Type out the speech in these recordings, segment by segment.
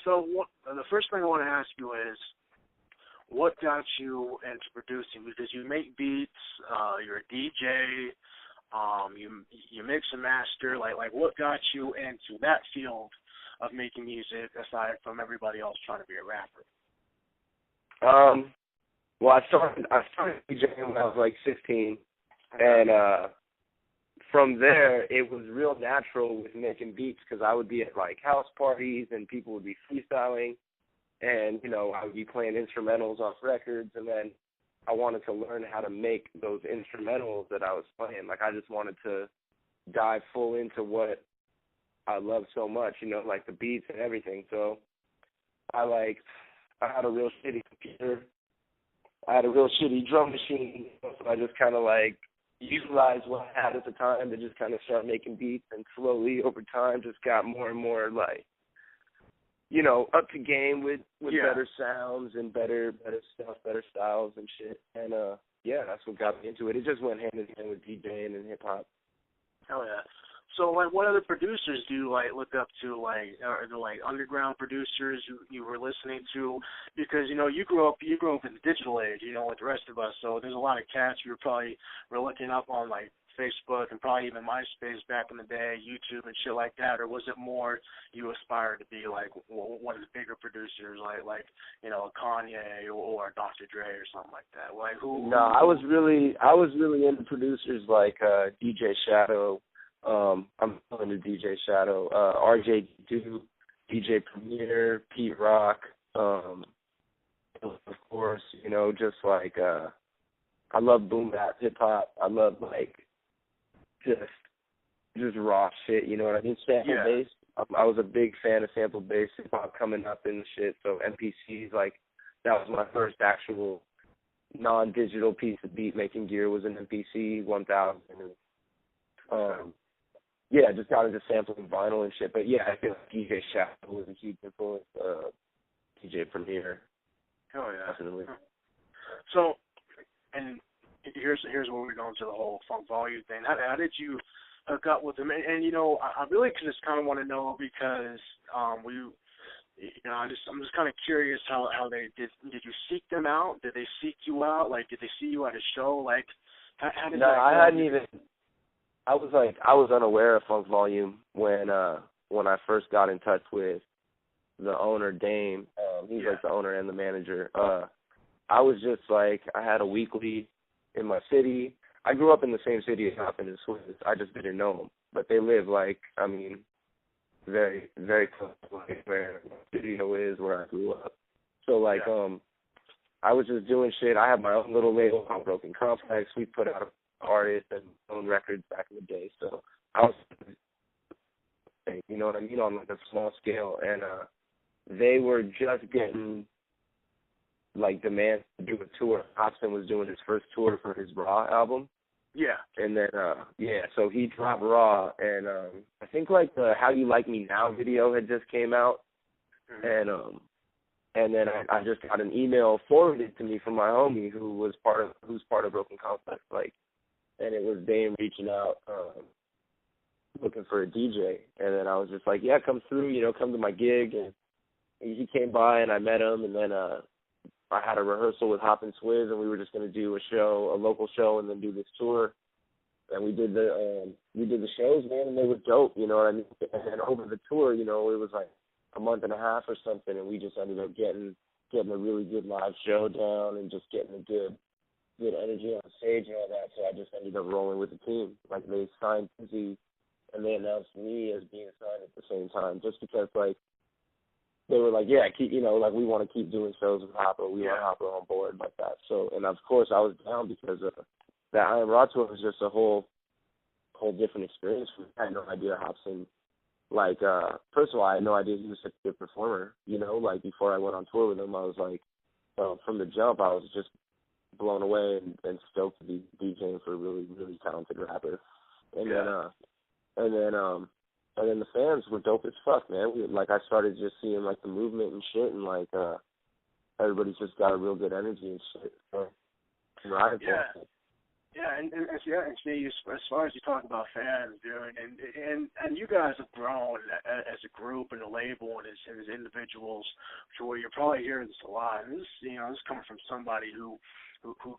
So the first thing I want to ask you is, what got you into producing? Because you make beats, you're a DJ, you mix and master. Like what got you into that field of making music aside from everybody else trying to be a rapper? Well, I started DJing when I was like 16, and from there it was real natural with making beats because I would be at like house parties and people would be freestyling, and you know I would be playing instrumentals off records, and then I wanted to learn how to make those instrumentals that I was playing. Like I just wanted to dive full into what I love so much, you know, like the beats and everything. So I had a real shitty computer. I had a real shitty drum machine, so I just kind of like utilized what I had at the time to just kind of start making beats, and slowly over time just got more and more like, you know, up to game with better sounds and better stuff, better styles and shit. And that's what got me into it. It just went hand in hand with DJing and hip hop. Hell yeah. So, like, what other producers do you, like, look up to, like, are there, like, underground producers you were listening to? Because, you know, you grew up in the digital age, you know, like the rest of us, so there's a lot of cats you were looking up on, like, Facebook and probably even MySpace back in the day, YouTube and shit like that, or was it more you aspired to be, like, one of the bigger producers, like you know, Kanye or Dr. Dre or something like that? Like, who? No, I was really into producers like DJ Shadow. I'm into DJ Shadow, RJ2, DJ Premier, Pete Rock, of course, you know, just like, I love boom bap hip hop. I love like, just raw shit, you know what I mean? Sample bass. I was a big fan of sample bass hip hop coming up and shit, so MPCs, like, that was my first actual non-digital piece of beat making gear was an MPC 1000. Just got into sampling vinyl and shit. But yeah, I feel like DJ Shadow was a huge influence. DJ Premier. Oh yeah, definitely. So, and here's where we're going to the whole funk volume thing. How did you hook up with them? And you know, I really just kind of want to know because I'm just kind of curious how they did. Did you seek them out? Did they seek you out? Like, did they see you at a show? Like, how did that go? I hadn't even. I was unaware of Funk Volume when I first got in touch with the owner, Dame. He's like the owner and the manager. I was just like, I had a weekly in my city. I grew up in the same city as Hoppin' and Swizz. I just didn't know them, but they live like, I mean, very, very close to like where my studio is, where I grew up. So like, I was just doing shit. I had my own little label called Broken Complex. We put out artists and own records back in the day. So I was, you know what I mean, on like a small scale. And they were just getting like demands to do a tour. Hobson was doing his first tour for his Raw album. Yeah. And then, so he dropped Raw. And I think like the How You Like Me Now video had just came out. Mm-hmm. And then I just got an email forwarded to me from my homie who's part of Broken Complex, like, and it was Dame reaching out, looking for a DJ. And then I was just like, yeah, come through, you know, come to my gig. And he came by and I met him. And then I had a rehearsal with Hoppin' Swizz, and we were just going to do a local show, and then do this tour. And we did the shows, man, and they were dope, you know what I mean? And then over the tour, you know, it was like a month and a half or something, and we just ended up getting a really good live show down and just getting a good energy on stage and all that. So I just ended up rolling with the team. Like, they signed Izzy and they announced me as being signed at the same time, just because, like, they were like, yeah, keep, you know, like, we want to keep doing shows with Hoppa. We want Hoppa on board like that. So, and of course I was down because that I Am Raw tour was just a whole different experience. We had no idea Hobson. Like, first of all, I had no idea he was such a good performer. You know, like, before I went on tour with him, I was like, from the jump, I was just blown away and stoked to be DJing for a really, really talented rapper. And then the fans were dope as fuck, man. I started just seeing, like, the movement and shit, and, like, everybody's just got a real good energy and shit. So, Yeah, and see, as far as you talk about fans, dude, and you guys have grown as a group and a label and as individuals, to where you're probably hearing this a lot. And this, this coming from somebody who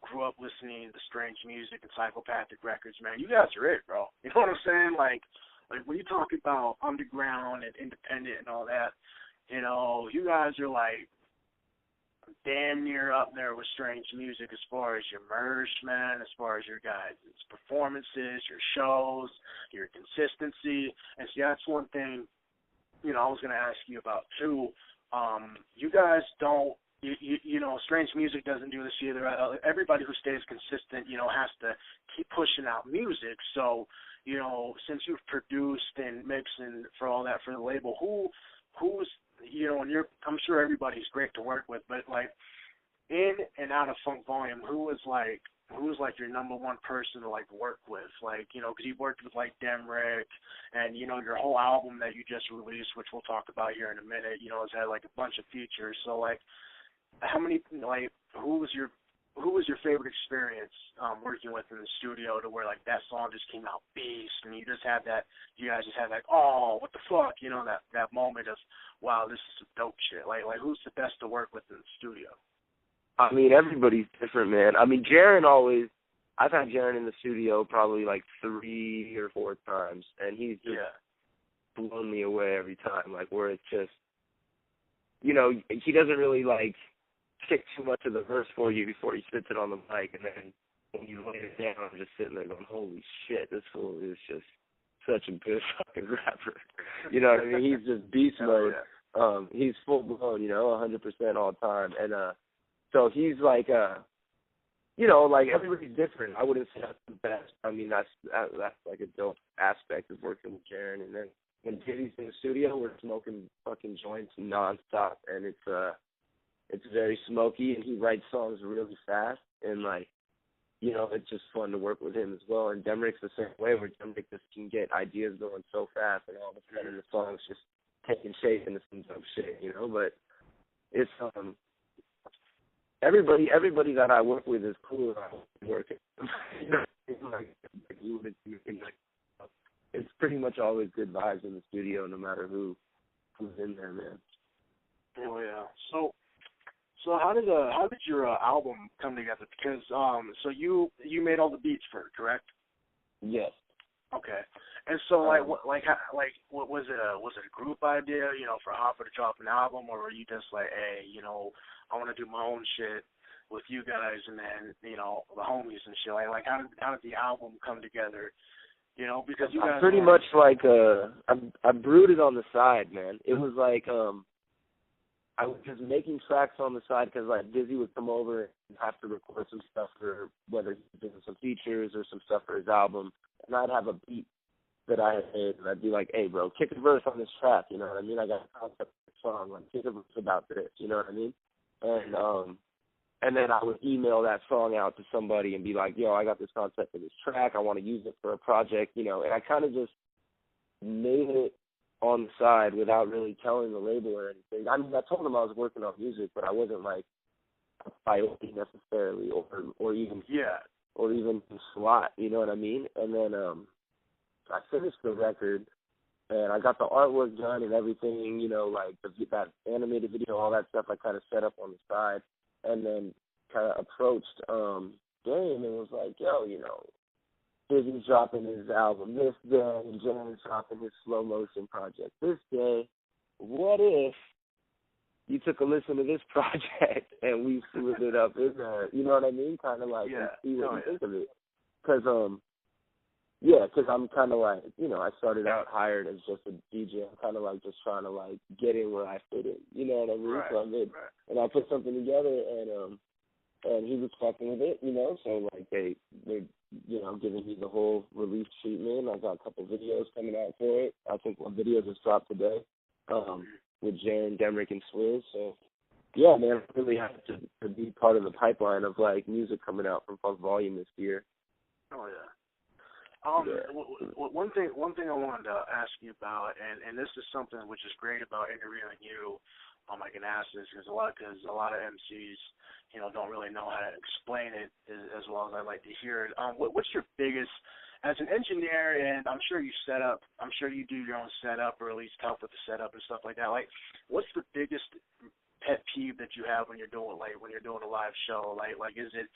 grew up listening to strange music and psychopathic records. Man, you guys are it, bro. You know what I'm saying? Like when you talk about underground and independent and all that, you guys are like damn near up there with strange music as far as your merch, man, as far as your guys' performances, your shows, your consistency. And see, that's one thing, I was going to ask you about too. You guys don't, strange music doesn't do this either. Everybody who stays consistent, has to keep pushing out music. So, since you've produced and mixed and for all that for the label, who's and I'm sure everybody's great to work with, but like in and out of Funk Volume, who was like your number one person to like work with? Like, because you worked with like Demrick and, your whole album that you just released, which we'll talk about here in a minute, has had like a bunch of features. So like who was your favorite experience working with in the studio to where like that song just came out beast and you guys just had like, oh, what the fuck, that moment of, wow, this is some dope shit. Like who's the best to work with in the studio? I mean, everybody's different, man. I mean, I've had Jaren in the studio probably like 3 or 4 times, and he's just blown me away every time, like where it's just, he doesn't really like kick too much of the verse for you before he spits it on the mic, and then when you lay it down, I'm just sitting there going, holy shit, this fool is just such a good fucking rapper. You know what I mean? He's just beast mode. He's full blown, 100% all time. And so he's like, like everybody's different. I wouldn't say that's the best. I mean, that's like a dope aspect of working with Jaren. And then when Diddy's in the studio, we're smoking fucking joints nonstop, and it's very smoky, and he writes songs really fast, and like, it's just fun to work with him as well. And Demrick's the same way, where Demrick just can get ideas going so fast, and all of a sudden the song's just taking shape into some dope shit, But it's everybody that I work with is cool. I work it's pretty much always good vibes in the studio, no matter who's in there, man. Oh yeah. So how did your album come together? Because so you made all the beats for it, correct? Yes. Okay. And so what was it a group idea, for Hoppa to drop an album, or were you just like, hey, I want to do my own shit with you guys and then, the homies and shit. Like how did the album come together? Because you guys pretty much like I brewed it on the side, man. It was like I was just making tracks on the side because like Dizzy would come over and have to record some stuff for whether he's doing some features or some stuff for his album, and I'd have a beat that I had made, and I'd be like, hey, bro, kick a verse on this track, you know what I mean? I got a concept of the song, like kick a verse about this, you know what I mean? And then I would email that song out to somebody and be like, yo, I got this concept for this track, I want to use it for a project, and I kind of just made it on the side without really telling the label or anything. I mean, I told them I was working on music, but I wasn't like a priority necessarily, or even SWAT, you know what I mean? And then I finished the record, and I got the artwork done and everything, like that animated video, all that stuff I kind of set up on the side, and then kind of approached Dame and was like, yo, Dizzy's dropping his album this day, and Jaren's dropping his slow motion project this day. What if you took a listen to this project and we slid it up in there? You know what I mean? Kind of like, see what you think of it. Because I'm kind of like, I started out hired as just a DJ. I'm kind of like just trying to like get in where I fit in. You know what I mean? Right, so I did, and I put something together, and he was fucking with it, So like they're giving me the whole release treatment. I got a couple videos coming out for it. I think one video just dropped today with Jaren, Demrick, and Swizz. So yeah, man, I'm really happy to be part of the pipeline of like music coming out from Funk Volume this year. Oh yeah. One thing I wanted to ask you about, and this is something which is great about interviewing you, I can ask this because a lot of MCs, you know, don't really know how to explain it as well as I like to hear it. What's your biggest, as an engineer, and I'm sure you do your own setup or at least help with the setup and stuff like that. Like, what's the biggest pet peeve that you have when you're doing a live show? Like is it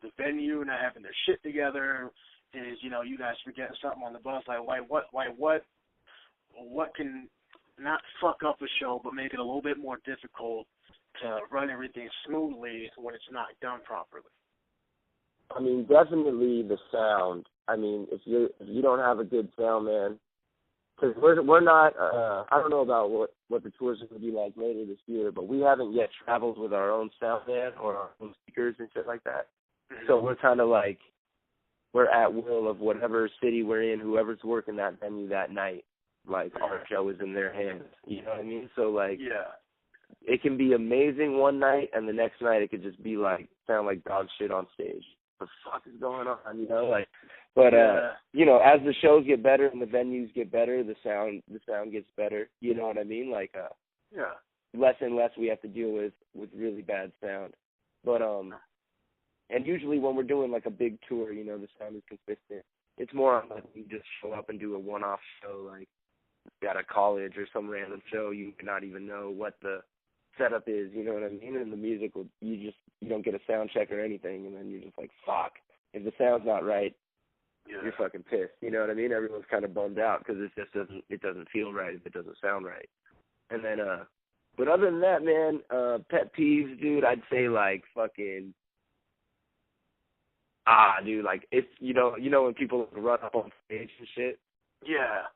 the venue not having their shit together? Is, you know, you guys forgetting something on the bus? What can not fuck up a show but make it a little bit more difficult to run everything smoothly when it's not done properly? I mean, definitely the sound. I mean, if you don't have a good sound, man, because we're not. I don't know about what the tours are going to be like later this year, but we haven't yet traveled with our own sound man or our own speakers and shit like that. Mm-hmm. So we're kind of like, we're at will of whatever city we're in, whoever's working that venue that night. Like, our show is in their hands. You know what I mean? So, like, yeah, it can be amazing one night, and the next night it could just be like, sound like dog shit on stage. What the fuck is going on? You know, like, but you know, as the shows get better and the venues get better, the sound gets better. You know what I mean? Like, yeah, less and less we have to deal with really bad sound. But and usually when we're doing like a big tour, you know, the sound is consistent. It's more on like you just show up and do a one-off show, like at a college or some random show. You may not even know what the setup is, you know what I mean? And the music you don't get a sound check or anything, and then you're just like, fuck. If the sound's not right, you're fucking pissed. You know what I mean? Everyone's kind of bummed out because it doesn't feel right if it doesn't sound right. And then but other than that, man, pet peeves, dude, I'd say like fucking dude, like if you know when people run up on stage and shit. Yeah.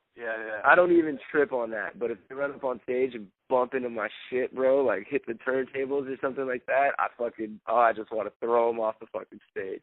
I don't even trip on that, but if they run up on stage and bump into my shit, bro, like hit the turntables or something like that, I just want to throw them off the fucking stage.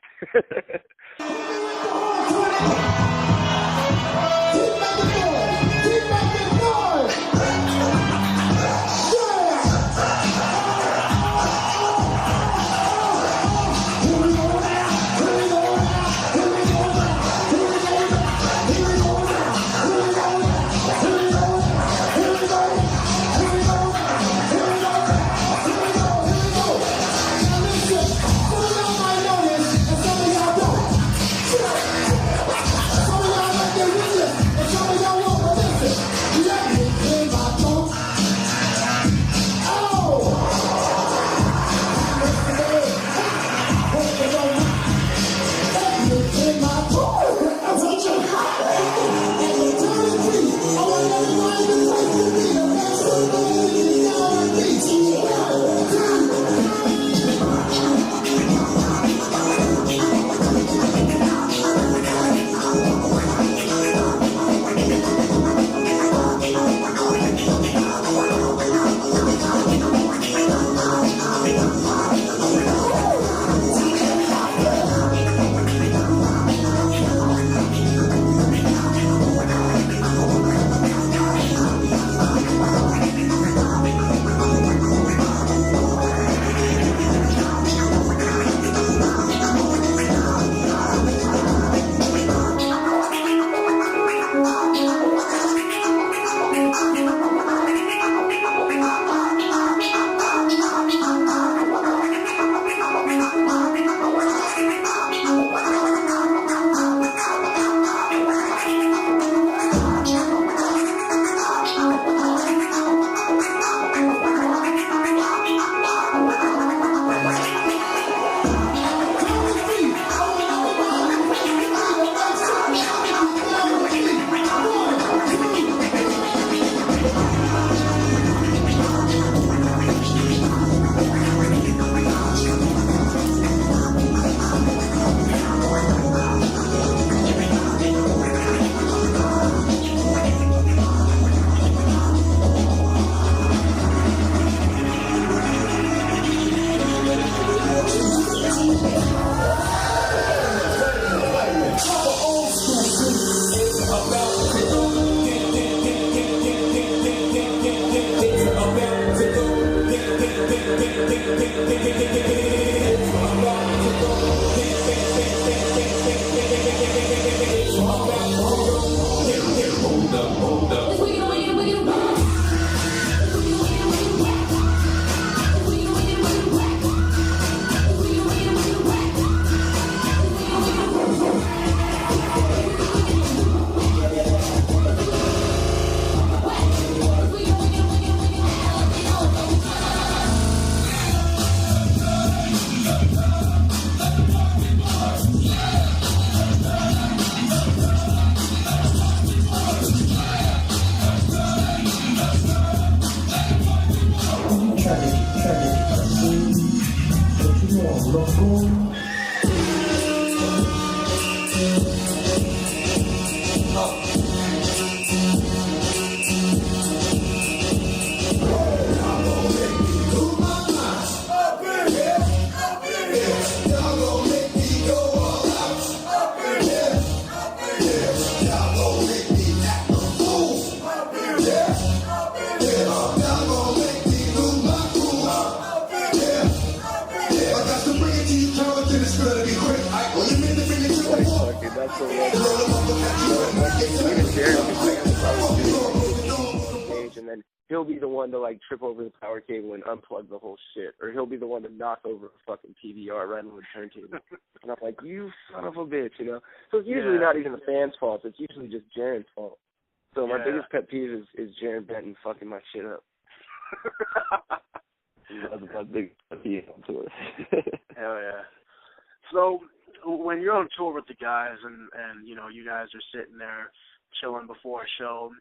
That's the record. Even Jared could probably do on stage, and then he'll be the one to like trip over the power cable and unplug the whole shit, or he'll be the one to knock over a fucking PVR right on the turntable. And I'm like, you son of a bitch, you know. So it's usually not even the fans' fault. It's usually just Jared's fault. So my biggest pet peeve is Jared Benton fucking my shit up. That's my biggest pet peeve on tour. Hell yeah. So when you're on tour with the guys and you know you guys are sitting there chilling before a show,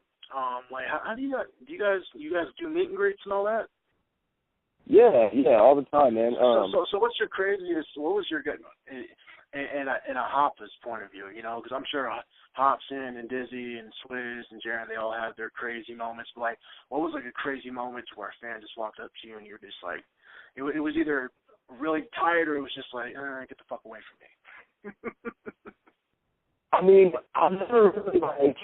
like how do you guys do meet and greets and all that? Yeah, all the time, man. So what's your craziest? What was your in a Hoppa's point of view? You know, because I'm sure Hopsin and Dizzy and Swizz and Jaron, they all have their crazy moments. But like, what was like a crazy moment where a fan just walked up to you and you're just like, it was either really tired or it was just like, get the fuck away from me. I mean, I'm never really like.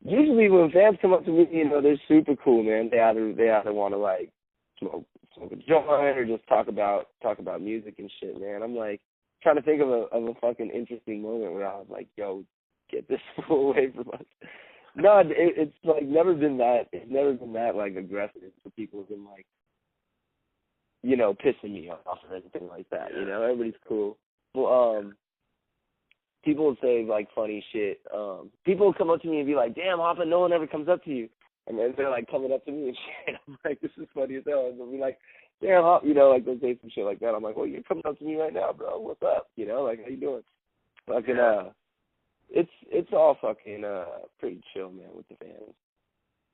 Usually, when fans come up to me, you know, they're super cool, man. They either want to like smoke a joint or just talk about music and shit, man. I'm like trying to think of a fucking interesting moment where I was like, yo, get this fool away from us. No, it's like never been that. It's never been that like aggressive for people who've been like, you know, pissing me off or anything like that. You know, everybody's cool. Well, people will say like funny shit. People will come up to me and be like, "Damn, Hoppa, no one ever comes up to you." And then they're like coming up to me and shit. I'm like, "This is funny as hell." And they'll be like, "Damn, Hoppa," you know, like they'll say some shit like that. I'm like, "Well, you're coming up to me right now, bro. What's up? You know, like how you doing?" Fucking it's all fucking pretty chill, man, with the fans.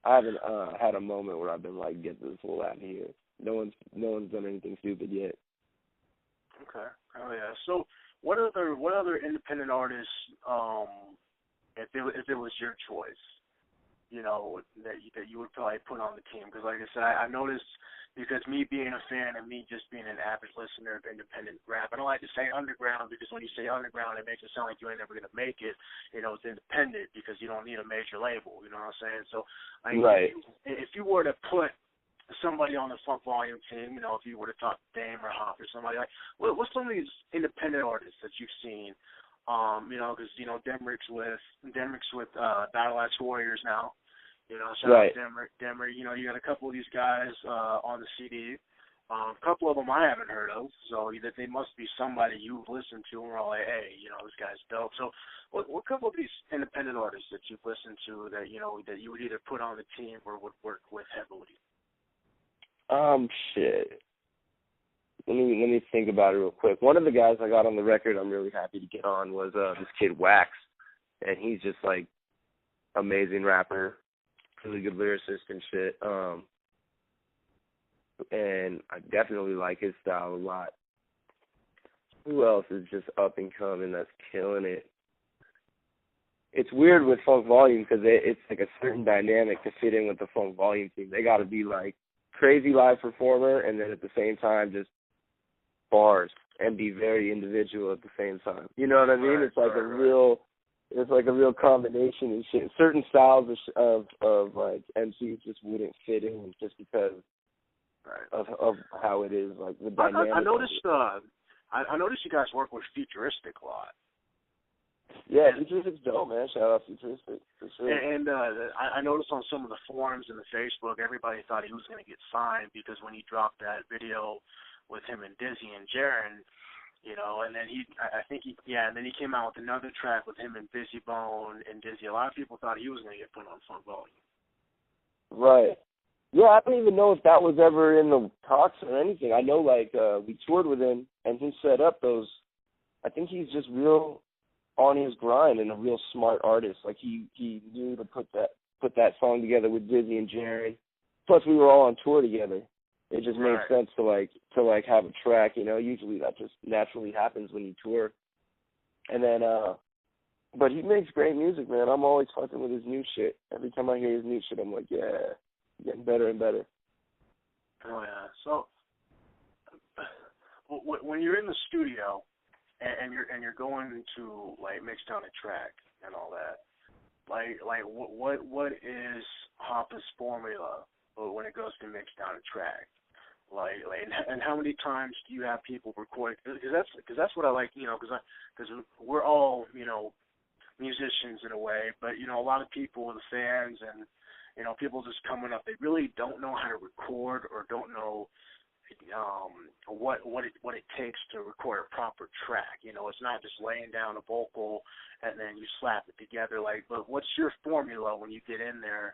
I haven't had a moment where I've been like, "Get this fool out of here." No one's done anything stupid yet. Okay. Oh yeah. So what other independent artists, if it was your choice, you know, that you would probably put on the team? Because like I said, I noticed, because me being a fan and me just being an avid listener of independent rap, I don't like to say underground, because when you say underground, it makes it sound like you ain't never gonna make it. You know, it's independent because you don't need a major label. You know what I'm saying? So like, right. If you were to put somebody on the Funk Volume team, you know, if you were to talk Dame or Hop or somebody, like, what's some of these independent artists that you've seen? You know, because, you know, Demrick's with Battle Axe Warriors now. You know, shout out Demrick. You know, you got a couple of these guys on the CD. A couple of them I haven't heard of, so they must be somebody you've listened to and we're all like, hey, you know, this guy's dope. So what couple of these independent artists that you've listened to that, you know, that you would either put on the team or would work with heavily? Shit. Let me think about it real quick. One of the guys I got on the record I'm really happy to get on was this kid Wax, and he's just like amazing rapper, really good lyricist and shit. And I definitely like his style a lot. Who else is just up and coming that's killing it? It's weird with Funk Volume because it's like a certain dynamic to fit in with the Funk Volume team. They got to be like crazy live performer and then at the same time just bars and be very individual at the same time. You know what I mean? It's like a real combination and shit. Certain styles of like MCs just wouldn't fit in just because of how it is, like the dynamic. I noticed I noticed you guys work with Futuristic a lot. Yeah, Futuristic's dope, man. Shout out Futuristic, for sure. And I noticed on some of the forums and the Facebook, everybody thought he was going to get signed because when he dropped that video with him and Dizzy and Jaron, you know, and then then he came out with another track with him and Busy Bone and Dizzy. A lot of people thought he was going to get put on Funk Volume. Right. Yeah, I don't even know if that was ever in the talks or anything. I know, like, we toured with him, and he set up those. I think he's just real on his grind and a real smart artist. Like, he knew to put that song together with Dizzy and Jaron. Plus, we were all on tour together. It just made sense to have a track. You know, usually that just naturally happens when you tour. And then But he makes great music, man. I'm always fucking with his new shit. Every time I hear his new shit, I'm like, yeah, getting better and better. Oh yeah. So when you're in the studio and you're going to like mix down a track and all that, like what is Hoppa's formula when it goes to mix down a track? Like and how many times do you have people record? Because that's what I like, you know, because we're all, you know, musicians in a way, but you know, a lot of people, the fans, and you know, people just coming up, they really don't know how to record or don't know what it takes to record a proper track. You know, it's not just laying down a vocal and then you slap it together. Like, but what's your formula when you get in there?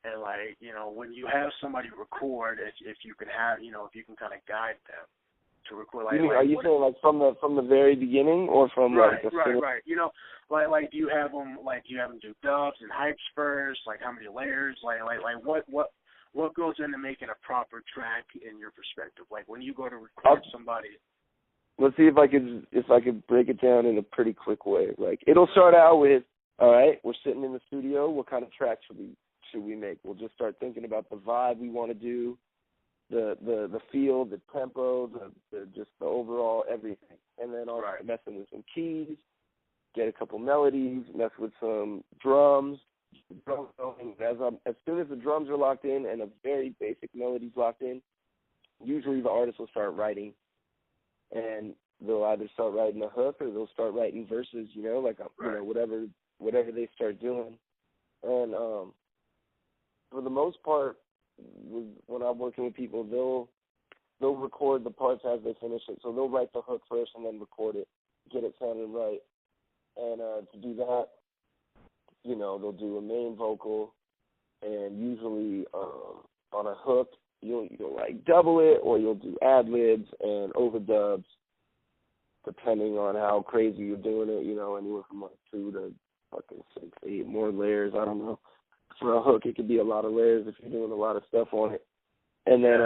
And like, you know, when you have somebody record, if you can have, you know, if you can kind of guide them to record, like, are you saying like from the very beginning, or from right, like the right. You know, like do you have them do dubs and hypes first? Like how many layers? Like what goes into making a proper track in your perspective? Like when you go to record somebody. Let's see if I could break it down in a pretty quick way. Like it'll start out with, all right, we're sitting in the studio. What kind of track should we make? We'll just start thinking about the vibe we want to do. The feel, the tempo, just the overall everything, and then I'll start messing with some keys, get a couple melodies, mess with some drums. As soon as the drums are locked in and a very basic melody's locked in, usually the artist will start writing, and they'll either start writing a hook or they'll start writing verses. You know, like you know, whatever they start doing, and for the most part, when I'm working with people, they'll record the parts as they finish it. So they'll write the hook first and then record it, get it sounding right. And to do that, you know, they'll do a main vocal, and usually on a hook, you'll like double it, or you'll do ad-libs and overdubs, depending on how crazy you're doing it. You know, anywhere from like 2 to fucking 6, 8 more layers. I don't know. For a hook, it could be a lot of layers if you're doing a lot of stuff on it. And then,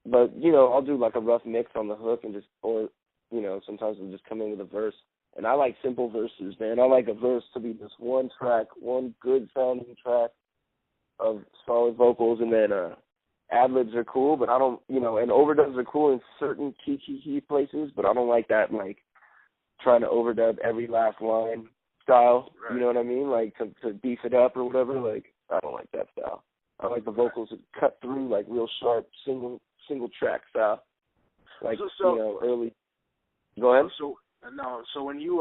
but, you know, I'll do like a rough mix on the hook and or, you know, sometimes we'll just come in with a verse. And I like simple verses, man. I like a verse to be just one track, one good sounding track of solid vocals, and then ad-libs are cool, but I don't, you know, and overdubs are cool in certain key places, but I don't like that, like, trying to overdub every last line style, you know what I mean? Like to beef it up or whatever. Like I don't like that style. I like the vocals that cut through, like real sharp single track style. Like you know, early. Go ahead. So when you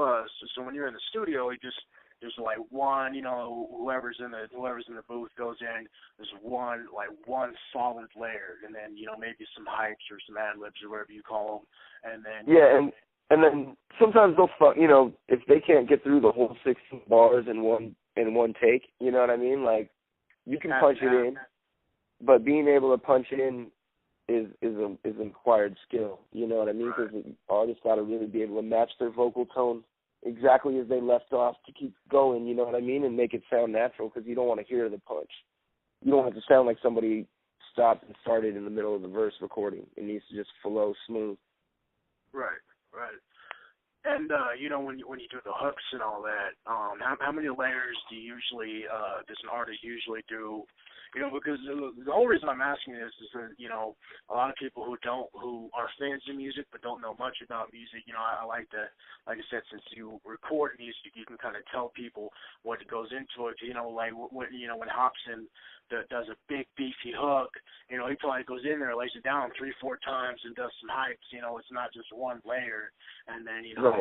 when you're in the studio, there's like one, you know, whoever's in the booth goes in. There's one solid layer, and then you know maybe some hypes or some ad libs or whatever you call them, and then And then sometimes they'll you know, if they can't get through the whole 16 bars in one take, you know what I mean? Like you can punch it in, but being able to punch it in is an acquired skill. You know what I mean? Because artists got to really be able to match their vocal tone exactly as they left off to keep going. You know what I mean? And make it sound natural, because you don't want to hear the punch. You don't want it to sound like somebody stopped and started in the middle of the verse recording. It needs to just flow smooth. Right. And you know, when you do the hooks and all that, how many layers do you usually does an artist usually do? You know, because the whole reason I'm asking this is that, you know, a lot of people who are fans of music but don't know much about music, you know, I like to, like I said, since you record music, you can kind of tell people what goes into it. You know, like what you know, when Hopsin does a big beefy hook, you know, he probably goes in there, lays it down 3-4 times, and does some hypes. You know, it's not just one layer, and then you know,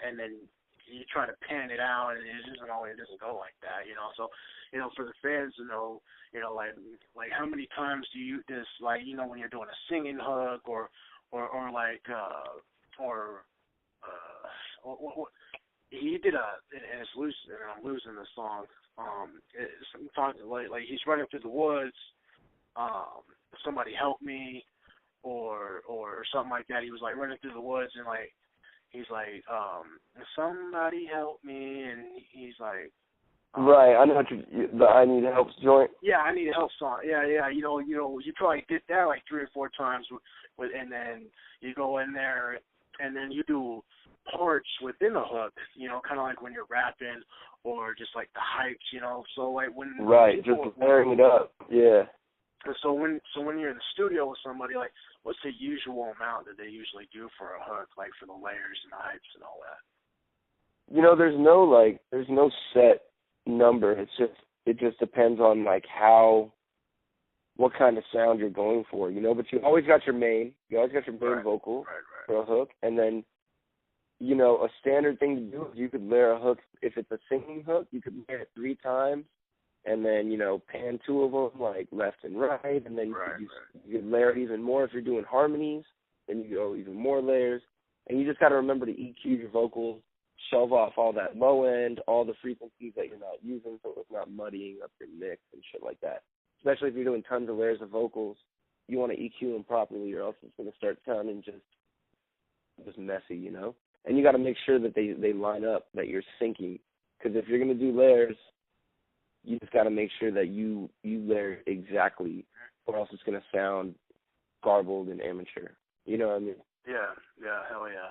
and then you try to pan it out, and it doesn't go like that. You know, so you know, for the fans to know, you know, like how many times do you this, like, you know, when you're doing a singing hook or he did and it's loose, and I'm losing the song. It's talking like he's running through the woods. Somebody help me, or something like that. He was like running through the woods, and like he's like, somebody help me, and he's like. Right, I know what the I Need Help joint. Yeah, I Need Help song. Yeah, you know, you probably did that like 3 or 4 times, and then you go in there, and then you do parts within a hook, you know, kind of like when you're rapping or just like the hypes, you know. So like when right, just layering it up, yeah. So when you're in the studio with somebody, like, what's the usual amount that they usually do for a hook, like for the layers and the hypes and all that? You know, there's no set number. It just depends on like what kind of sound you're going for, you know. But you always got your main vocal for a hook, and then, you know, a standard thing to do is you could layer a hook. If it's a singing hook, you could layer it 3 times, and then, you know, pan 2 of them like left and right, and then you could layer it even more if you're doing harmonies. Then you go even more layers, and you just got to remember to EQ your vocals, shove off all that low end, all the frequencies that you're not using, so it's not muddying up your mix and shit like that. Especially if you're doing tons of layers of vocals, you want to EQ them properly, or else it's going to start sounding just messy, you know. And you got to make sure that they line up, that you're syncing. Because if you're going to do layers, you just got to make sure that you layer exactly, or else it's going to sound garbled and amateur. You know what I mean? Yeah, hell yeah.